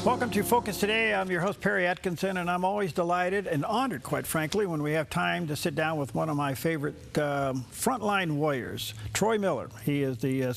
Welcome to Focus Today. I'm your host, Perry Atkinson, and I'm always delighted and honored, quite frankly, when we have time to sit down with one of my favorite frontline warriors, Troy Miller. He is the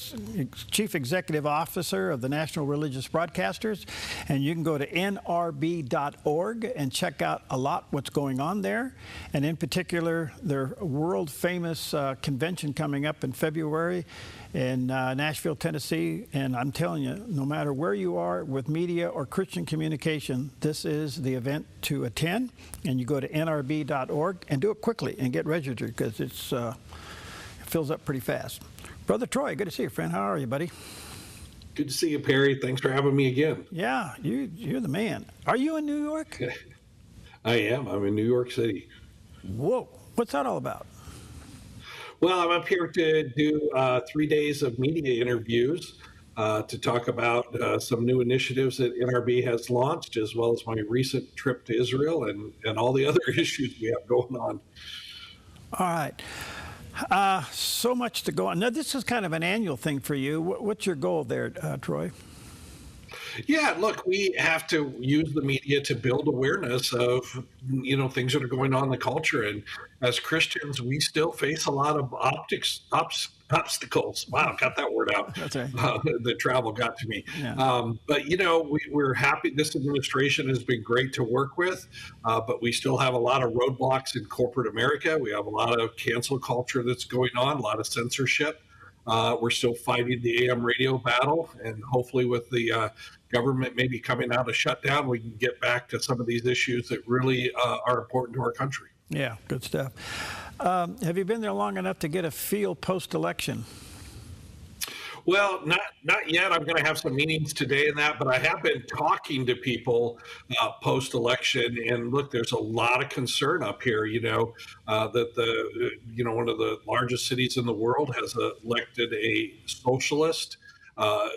Chief Executive Officer of the National Religious Broadcasters, and you can go to nrb.org and check out a lot what's going on there, and in particular, their world-famous convention coming up in February in Nashville, Tennessee. And I'm telling you, no matter where you are with media or Christian communication, this is the event to attend. And you go to nrb.org and do it quickly and get registered, because it fills up pretty fast. Brother Troy, good to see you, friend. How are you, buddy? Good to see you, Perry. Thanks for having me again. Yeah, you're the man. Are you in New York? I am. I'm in New York City. Whoa. What's that all about? Well, I'm up here to do 3 days of media interviews to talk about some new initiatives that NRB has launched, as well as my recent trip to Israel and all the other issues we have going on. All right. So much to go on. Now, this is kind of an annual thing for you. What's your goal there, Troy? Yeah, look, we have to use the media to build awareness of, things that are going on in the culture. And as Christians, we still face a lot of obstacles. Wow, got that word out. That's right. The travel got to me. Yeah. But, we're happy. This administration has been great to work with, but we still have a lot of roadblocks in corporate America. We have a lot of cancel culture that's going on, a lot of censorship. We're still fighting the AM radio battle, and hopefully with the government maybe coming out of shutdown, we can get back to some of these issues that really are important to our country. Yeah, good stuff. Have you been there long enough to get a feel post-election? Well, not yet. I'm going to have some meetings today in that, but I have been talking to people post-election, and look, there's a lot of concern up here. That one of the largest cities in the world has elected a socialist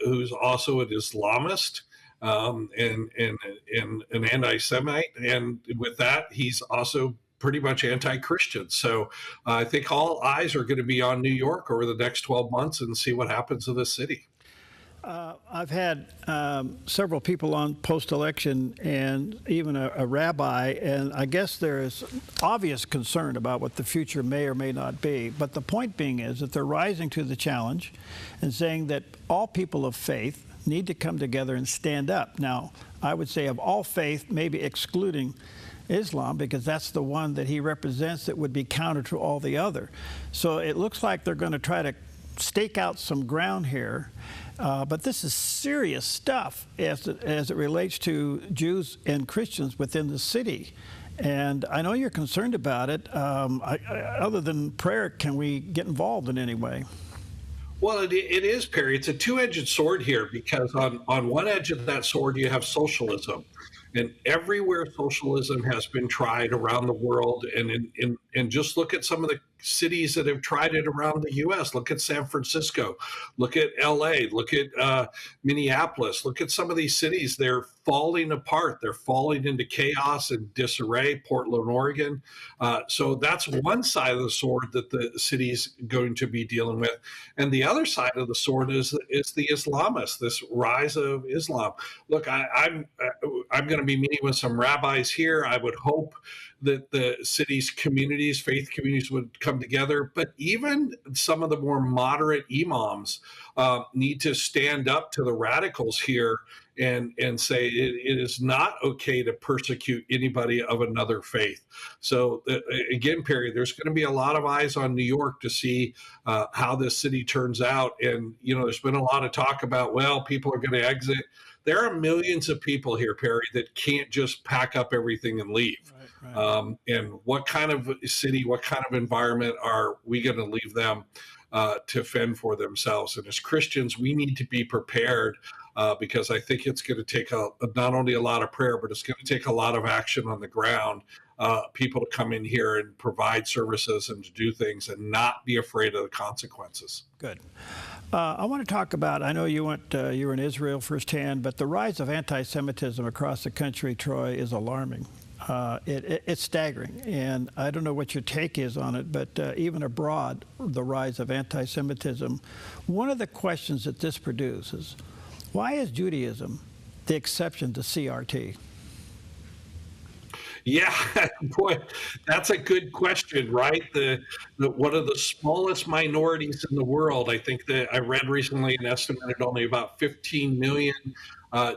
who's also an Islamist and an anti-Semite, and with that, he's also pretty much anti-Christian. So I think all eyes are going to be on New York over the next 12 months and see what happens to the city. I've had several people on post-election, and even a rabbi, and I guess there is obvious concern about what the future may or may not be. But the point being is that they're rising to the challenge and saying that all people of faith need to come together and stand up. Now, I would say of all faith, maybe excluding Islam, because that's the one that he represents that would be counter to all the other. So it looks like they're going to try to stake out some ground here. But this is serious stuff as it relates to Jews and Christians within the city. And I know you're concerned about it. Other than prayer, can we get involved in any way? Well, it is, Perry. It's a two-edged sword here, because on one edge of that sword, you have socialism. And everywhere socialism has been tried around the world, and just look at some of the cities that have tried it around the U.S. Look at San Francisco, look at L.A., look at Minneapolis, look at some of these cities. They're falling apart. They're falling into chaos and disarray, Portland, Oregon. So that's one side of the sword that the city's going to be dealing with. And the other side of the sword is the Islamists, this rise of Islam. Look, I'm going to be meeting with some rabbis here. I would hope that the city's communities, faith communities, would come together. But even some of the more moderate imams need to stand up to the radicals here and say it is not okay to persecute anybody of another faith. So again, Perry, there's going to be a lot of eyes on New York to see how this city turns out. And, there's been a lot of talk about, well, people are going to exit. There are millions of people here, Perry, that can't just pack up everything and leave. Right. And what kind of city, what kind of environment are we going to leave them to fend for themselves? And as Christians, we need to be prepared because I think it's going to take not only a lot of prayer, but it's going to take a lot of action on the ground. People to come in here and provide services and to do things and not be afraid of the consequences. Good. I want to talk about, I know you were in Israel firsthand, but the rise of anti-Semitism across the country, Troy, is alarming. It's staggering, and I don't know what your take is on it, but even abroad, the rise of anti-Semitism, one of the questions that this produces, why is Judaism the exception to CRT? Yeah, boy, that's a good question, right? The one of the smallest minorities in the world. I think that I read recently an estimated only about 15 million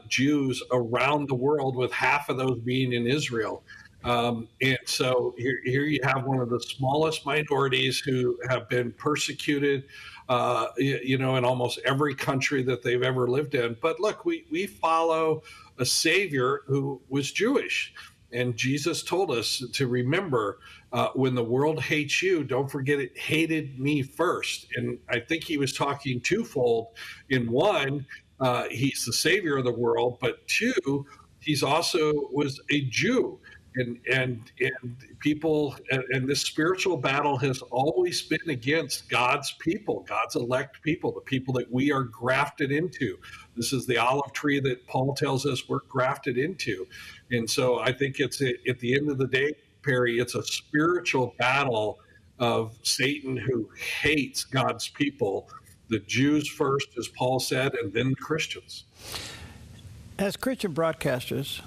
Jews around the world, with half of those being in Israel. And so here you have one of the smallest minorities who have been persecuted, in almost every country that they've ever lived in. But look, we follow a Savior who was Jewish. And Jesus told us to remember, when the world hates you, don't forget it hated me first. And I think he was talking twofold. In one, he's the savior of the world, but two, he's also was a Jew. And people, and this spiritual battle has always been against God's people, God's elect people, the people that we are grafted into. This is the olive tree that Paul tells us we're grafted into. And so I think it's at the end of the day, Perry, it's a spiritual battle of Satan, who hates God's people, the Jews first, as Paul said, and then the Christians. As Christian broadcasters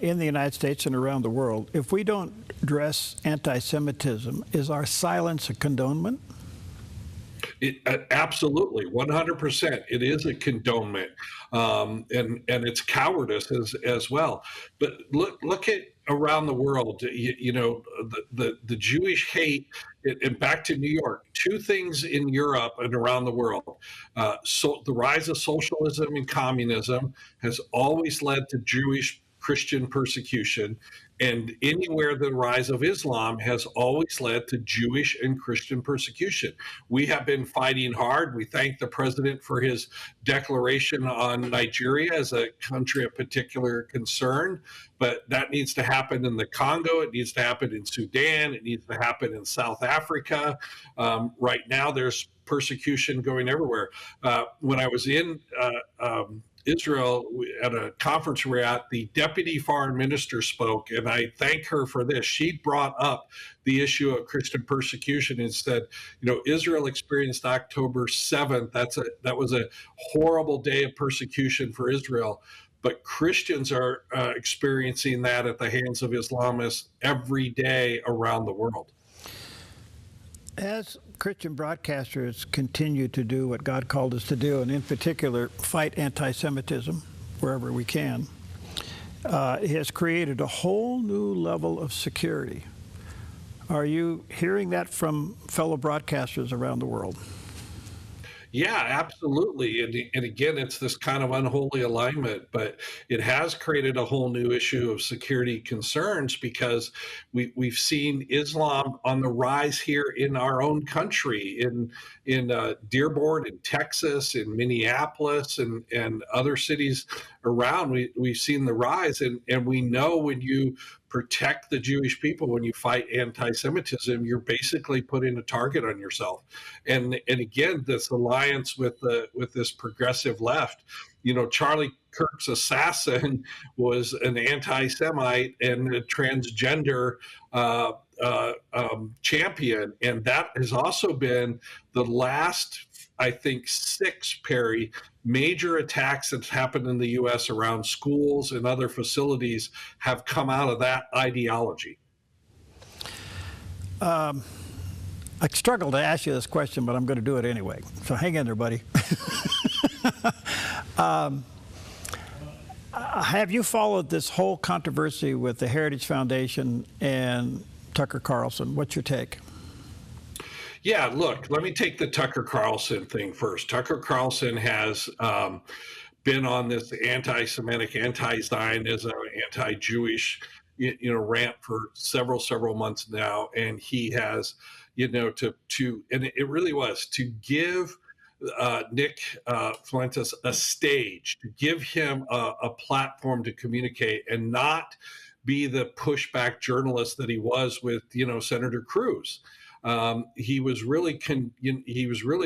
in the United States and around the world, if we don't address anti-Semitism, is our silence a condonement? Absolutely, 100%. It is a condonement, and it's cowardice as well. But look at around the world. The Jewish hate. And back to New York, two things in Europe and around the world. So the rise of socialism and communism has always led to Jewish Christian persecution, and anywhere the rise of Islam has always led to Jewish and Christian persecution. We have been fighting hard. We thank the president for his declaration on Nigeria as a country of particular concern, but that needs to happen in the Congo. It needs to happen in Sudan. It needs to happen in South Africa. Right now, there's persecution going everywhere. When I was in Israel at a conference we're at, the deputy foreign minister spoke, and I thank her for this. She brought up the issue of Christian persecution and said, Israel experienced October 7th. That was a horrible day of persecution for Israel. But Christians are experiencing that at the hands of Islamists every day around the world. As Christian broadcasters continue to do what God called us to do, and in particular fight anti-Semitism wherever we can, it has created a whole new level of security. Are you hearing that from fellow broadcasters around the world? Yeah, absolutely. And again, it's this kind of unholy alignment, but it has created a whole new issue of security concerns, because we've seen Islam on the rise here in our own country, in Dearborn, in Texas, in Minneapolis, and other cities around. We've seen the rise, and we know when you protect the Jewish people, when you fight anti-Semitism, you're basically putting a target on yourself. And again, this alliance with this progressive left. Charlie Kirk's assassin was an anti-Semite and a transgender champion, and that has also been the last, I think, 6, Perry, major attacks that's happened in the U.S. around schools and other facilities have come out of that ideology. I struggle to ask you this question, but I'm going to do it anyway. So hang in there, buddy. Have you followed this whole controversy with the Heritage Foundation and Tucker Carlson? What's your take? Yeah, look, let me take the Tucker Carlson thing first. Tucker Carlson has been on this anti-Semitic, anti-Zionism, anti-Jewish, rant for several months now, and he has, and it really was to give Nick Fuentes a stage, to give him a platform to communicate and not be the pushback journalist that he was with, Senator Cruz. He was really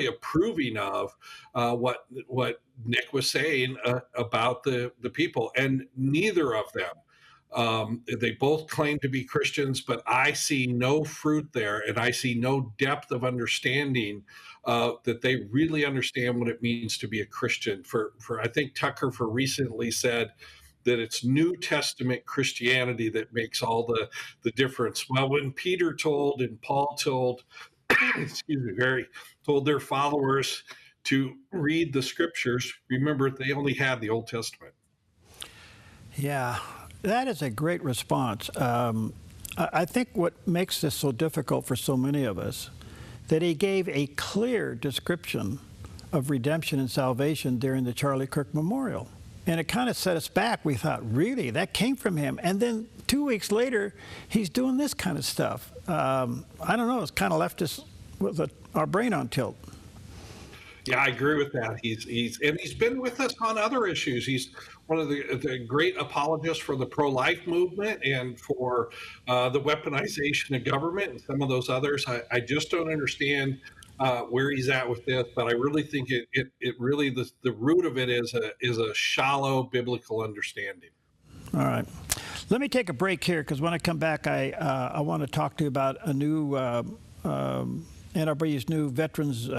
approving of what Nick was saying about the people, and neither of them They both claim to be Christians, but I see no fruit there, and I see no depth of understanding that they really understand what it means to be a Christian. For I think Tucker for recently said that it's New Testament Christianity that makes all the difference. Well, when Peter told and Paul told, excuse me, Barry, told their followers to read the scriptures, remember they only had the Old Testament. Yeah, that is a great response. I think what makes this so difficult for so many of us, that he gave a clear description of redemption and salvation during the Charlie Kirk Memorial. And it kind of set us back. We thought, really, that came from him. And then 2 weeks later, he's doing this kind of stuff. I don't know, it's kind of left us with our brain on tilt. Yeah, I agree with that. He's been with us on other issues. He's one of the great apologists for the pro-life movement and for the weaponization of government and some of those others. I just don't understand where he's at with this, but I really think it really the root of it is a shallow biblical understanding. All right. Let me take a break here, because when I come back, I want to talk to you about a new NRB's new Veterans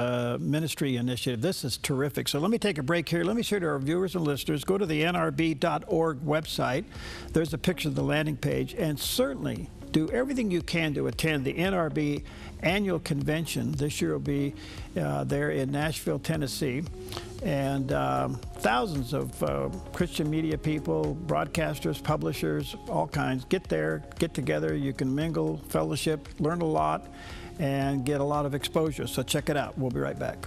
Ministry Initiative. This is terrific. So let me take a break here. Let me share to our viewers and listeners, go to the nrb.org website. There's a picture of the landing page. And certainly do everything you can to attend the NRB annual convention. This year will be there in Nashville, Tennessee. And thousands of Christian media people, broadcasters, publishers, all kinds, get there, get together. You can mingle, fellowship, learn a lot, and get a lot of exposure. So check it out. We'll be right back.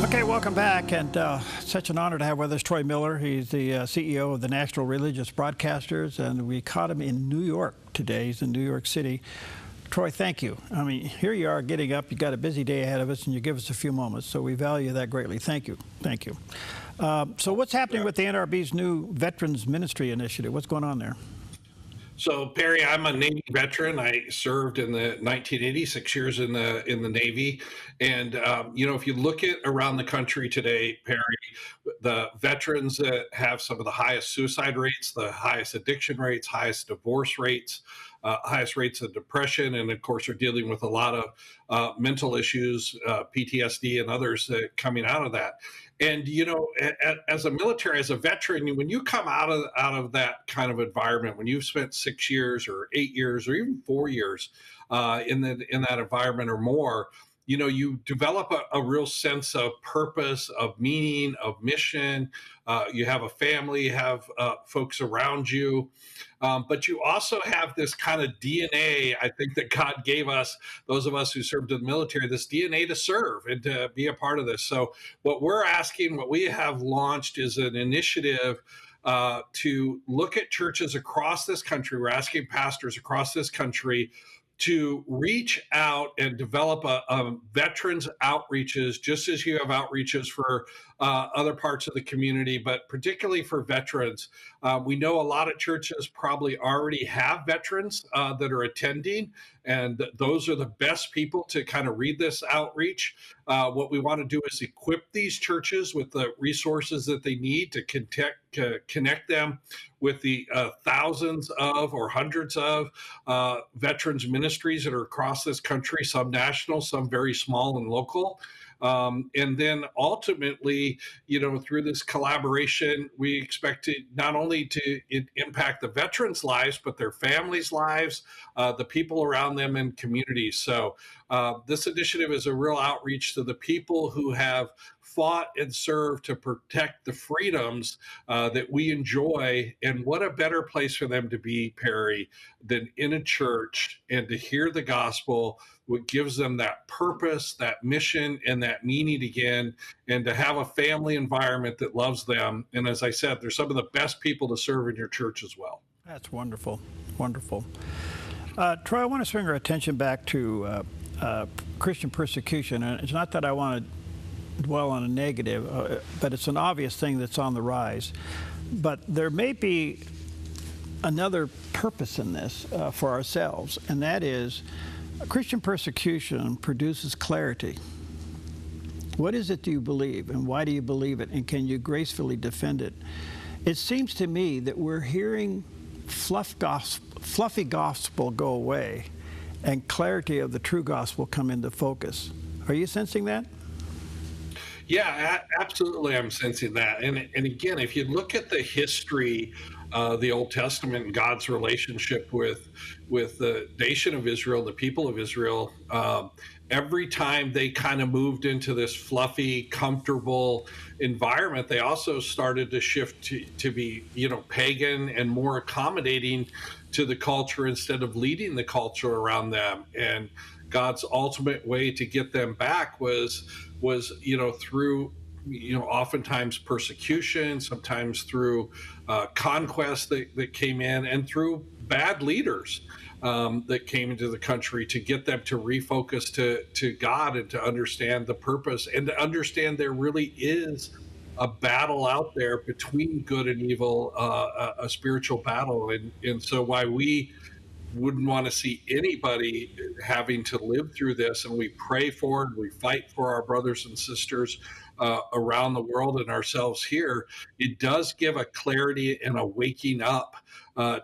Okay, welcome back, and such an honor to have with us Troy Miller. He's the CEO of the National Religious Broadcasters, and we caught him in New York today. He's in New York City. Troy, thank you. I mean, here you are getting up. You've got a busy day ahead of us, and you give us a few moments, so we value that greatly. Thank you. Thank you. So what's happening with the NRB's new Veterans Ministry Initiative? What's going on there? So, Perry, I'm a Navy veteran. I served in the 1980, 6 years in the Navy. And, if you look at around the country today, Perry, the veterans that have some of the highest suicide rates, the highest addiction rates, highest divorce rates, highest rates of depression, and of course are dealing with a lot of mental issues, PTSD and others coming out of that. And as a military, as a veteran, when you come out of that kind of environment, when you've spent 6 years or 8 years or even 4 years in that environment or more, you develop a real sense of purpose, of meaning, of mission. You have a family, you have folks around you. But you also have this kind of DNA, I think, that God gave us, those of us who served in the military, this DNA to serve and to be a part of this. So what we have launched is an initiative to look at churches across this country. We're asking pastors across this country to reach out and develop a veterans outreaches, just as you have outreaches for other parts of the community, but particularly for veterans. We know a lot of churches probably already have veterans that are attending, and those are the best people to kind of read this outreach. What we want to do is equip these churches with the resources that they need to connect them with the thousands of or hundreds of veterans ministries that are across this country, some national, some very small and local. And then ultimately, through this collaboration, we expect to not only to impact the veterans' lives, but their families' lives, the people around them and communities. So this initiative is a real outreach to the people who have fought and served to protect the freedoms that we enjoy. And what a better place for them to be, Perry, than in a church and to hear the gospel, what gives them that purpose, that mission, and that meaning again, and to have a family environment that loves them. And as I said, they're some of the best people to serve in your church as well. That's wonderful. Wonderful. Troy, I want to swing our attention back to Christian persecution. And it's not that I want to dwell on a negative, but it's an obvious thing that's on the rise. But there may be another purpose in this for ourselves, and that is Christian persecution produces clarity. What is it do you believe, and why do you believe it, and can you gracefully defend it? It seems to me that we're hearing fluffy gospel go away and clarity of the true gospel come into focus. Are you sensing that? Yeah, absolutely. I'm sensing that. And again, if you look at the history, the Old Testament and God's relationship with the nation of Israel, the people of Israel, every time they kind of moved into this fluffy, comfortable environment, they also started to shift to be, pagan and more accommodating to the culture instead of leading the culture around them. And God's ultimate way to get them back was through oftentimes persecution, sometimes through conquest that came in, and through bad leaders that came into the country to get them to refocus to God and to understand the purpose and to understand there really is a battle out there between good and evil, a spiritual battle. And so why we wouldn't want to see anybody having to live through this, and we pray for it, we fight for our brothers and sisters around the world and ourselves here. It does give a clarity and a waking up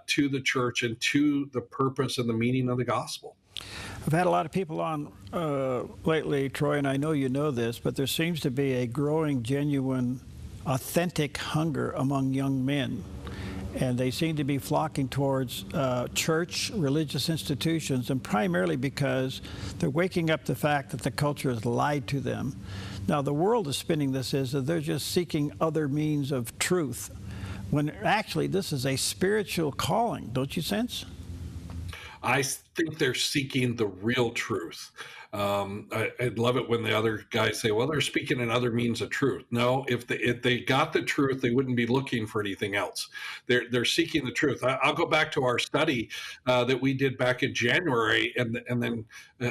to the church and to the purpose and the meaning of the gospel. I've had a lot of people on lately, Troy, and I know you know this, but there seems to be a growing, genuine, authentic hunger among young men. And they seem to be flocking towards church, religious institutions, and primarily because they're waking up the fact that the culture has lied to them. Now, the world is spinning this as that they're just seeking other means of truth, when actually this is a spiritual calling, don't you sense? I think they're seeking the real truth. I'd love it when the other guys say, well, they're speaking in other means of truth. No, if they got the truth, they wouldn't be looking for anything else. They're seeking the truth. I'll go back to our study that we did back in January and then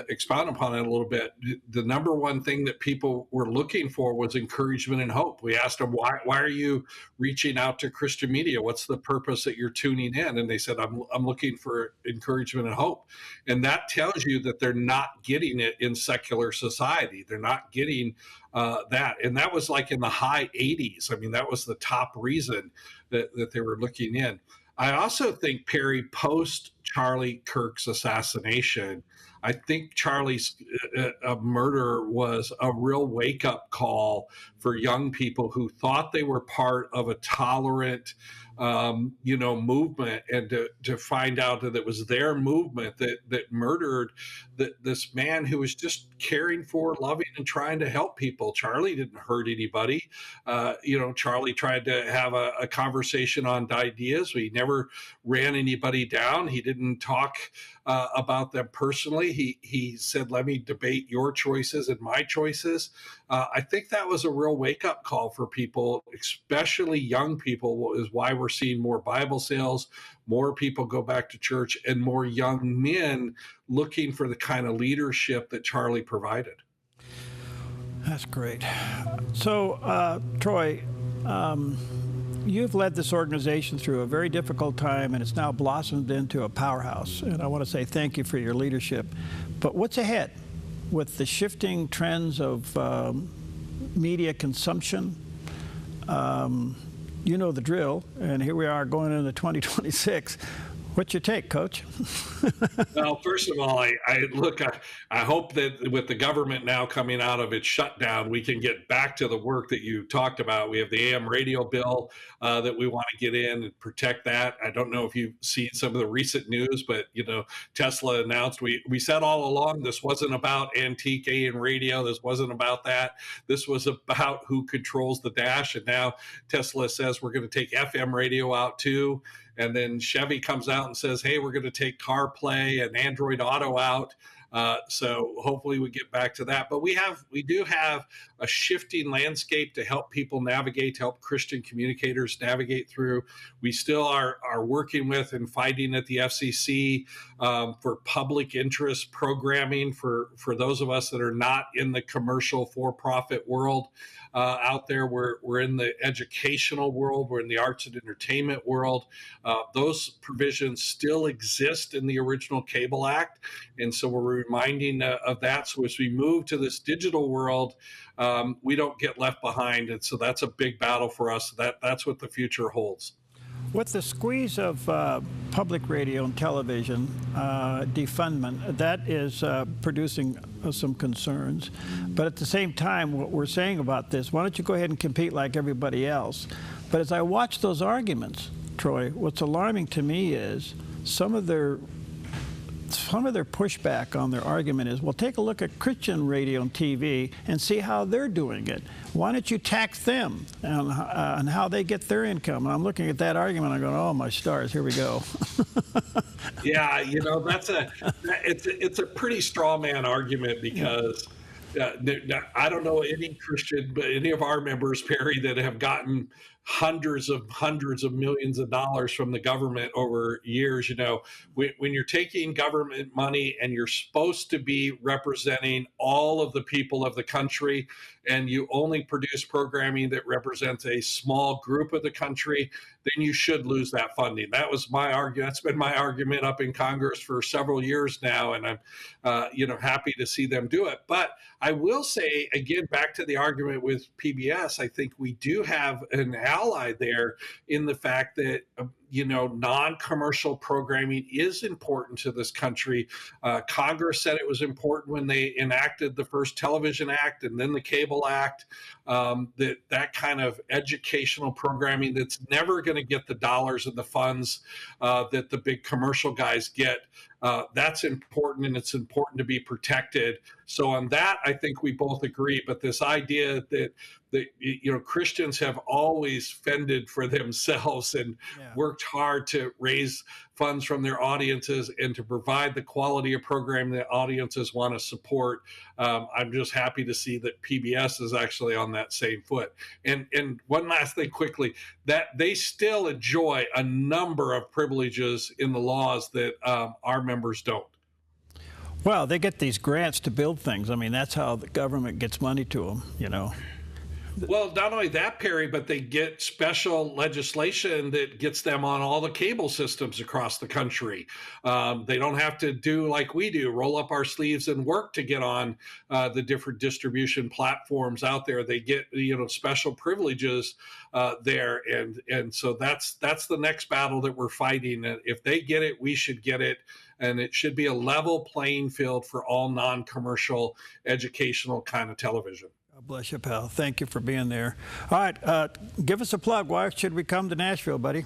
expound upon it a little bit. The number one thing that people were looking for was encouragement and hope. We asked them, why are you reaching out to Christian media? What's the purpose that you're tuning in? And they said, I'm looking for encouragement and hope. And that tells you that they're not getting it in secular society. They're not getting that. And that was like in the high 80s. I mean, that was the top reason that they were looking in. I also think, Perry, post Charlie Kirk's assassination, I think Charlie's murder was a real wake-up call for young people who thought they were part of a tolerant movement, and to find out that it was their movement that murdered this man who was just caring for, loving, and trying to help people. Charlie didn't hurt anybody. Charlie tried to have a conversation on ideas. He never ran anybody down. He didn't talk about them personally. He said, let me debate your choices and my choices. I think that was a real wake-up call for people, especially young people, is why we're seeing more Bible sales, more people go back to church, and more young men looking for the kind of leadership that Charlie provided. That's great. So, Troy, you've led this organization through a very difficult time, and it's now blossomed into a powerhouse. And I want to say thank you for your leadership. But what's ahead with the shifting trends of media consumption? You know the drill, and here we are going into 2026. What's your take, Coach? Well, first of all, I hope that with the government now coming out of its shutdown, we can get back to the work that you talked about. We have the AM radio bill that we want to get in and protect that. I don't know if you've seen some of the recent news, but Tesla announced we said all along this wasn't about antique AM radio. This wasn't about that. This was about who controls the dash. And now Tesla says we're going to take FM radio out too. And then Chevy comes out and says, hey, we're going to take CarPlay and Android Auto out. So hopefully we get back to that. But we do have a shifting landscape to help people navigate, to help Christian communicators navigate through. We still are working with and fighting at the FCC for public interest programming for those of us that are not in the commercial for-profit world out there. We're in the educational world. We're in the arts and entertainment world. Those provisions still exist in the original Cable Act. And so we're reminding of that. So as we move to this digital world, we don't get left behind. And so that's a big battle for us. That's what the future holds. With the squeeze of public radio and television defundment, that is producing some concerns. But at the same time, what we're saying about this, why don't you go ahead and compete like everybody else? But as I watch those arguments, Troy, what's alarming to me is some of their pushback on their argument is, well, take a look at Christian radio and TV and see how they're doing it. Why don't you tax them and how they get their income? And I'm looking at that argument, I'm going, oh, my stars, here we go. Yeah, you know, it's a pretty straw man argument because I don't know any Christian, but any of our members, Perry, that have gotten hundreds of millions of dollars from the government over years. You know, when you're taking government money and you're supposed to be representing all of the people of the country, and you only produce programming that represents a small group of the country, then you should lose that funding. That was my argument. That's been my argument up in Congress for several years now, and I'm happy to see them do it. But I will say, again, back to the argument with PBS, I think we do have an ally there in the fact that non-commercial programming is important to this country. Congress said it was important when they enacted the first Television Act and then the Cable Act, that kind of educational programming that's never going to get the dollars and the funds that the big commercial guys get. That's important, and it's important to be protected. So on that, I think we both agree. But this idea that Christians have always fended for themselves and worked hard to raise funds from their audiences and to provide the quality of programming that audiences want to support. I'm just happy to see that PBS is actually on that same foot. And one last thing quickly, that they still enjoy a number of privileges in the laws that our members don't. Well, they get these grants to build things. I mean, that's how the government gets money to them, you know. Well, not only that, Perry, but they get special legislation that gets them on all the cable systems across the country. They don't have to do like we do, roll up our sleeves and work to get on the different distribution platforms out there. They get, special privileges there. And so that's the next battle that we're fighting. If they get it, we should get it. And it should be a level playing field for all non-commercial educational kind of television. God bless you, pal. Thank you for being there. All right, give us a plug. Why should we come to Nashville, buddy?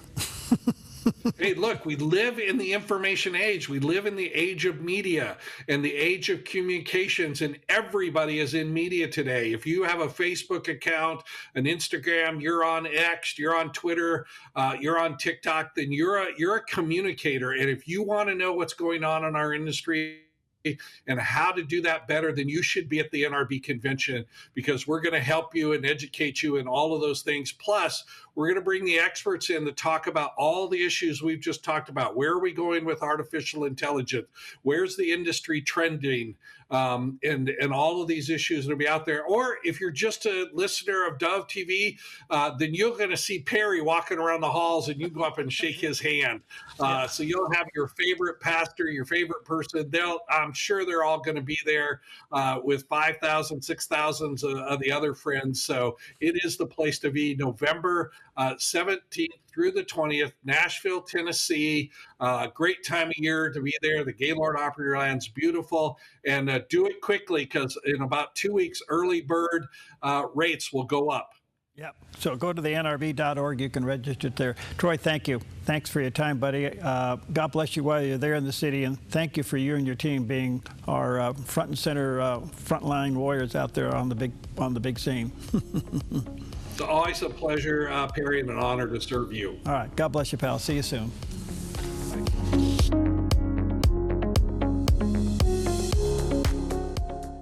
Hey, look, we live in the information age. We live in the age of media and the age of communications, and everybody is in media today. If you have a Facebook account, an Instagram, you're on X, you're on Twitter, you're on TikTok, then you're a communicator. And if you want to know what's going on in our industry and how to do that better, then you should be at the NRB convention, because we're going to help you and educate you in all of those things. Plus, we're going to bring the experts in to talk about all the issues we've just talked about. Where are we going with artificial intelligence? Where's the industry trending? And all of these issues that will be out there. Or if you're just a listener of Dove TV, then you're going to see Perry walking around the halls, and you go up and shake his hand. So you'll have your favorite pastor, your favorite person. I'm sure they're all going to be there with 5,000, 6,000 of the other friends. So it is the place to be. November 17th through the 20th, Nashville, Tennessee. Great time of year to be there. The Gaylord Opryland's beautiful. And do it quickly, because in about 2 weeks, early bird rates will go up. Yep. So go to the nrb.org. You can register there. Troy, thank you. Thanks for your time, buddy. God bless you while you're there in the city, and thank you for you and your team being our front and center frontline warriors out there on the big scene. It's always a pleasure, Perry, and an honor to serve you. All right. God bless you, pal. See you soon.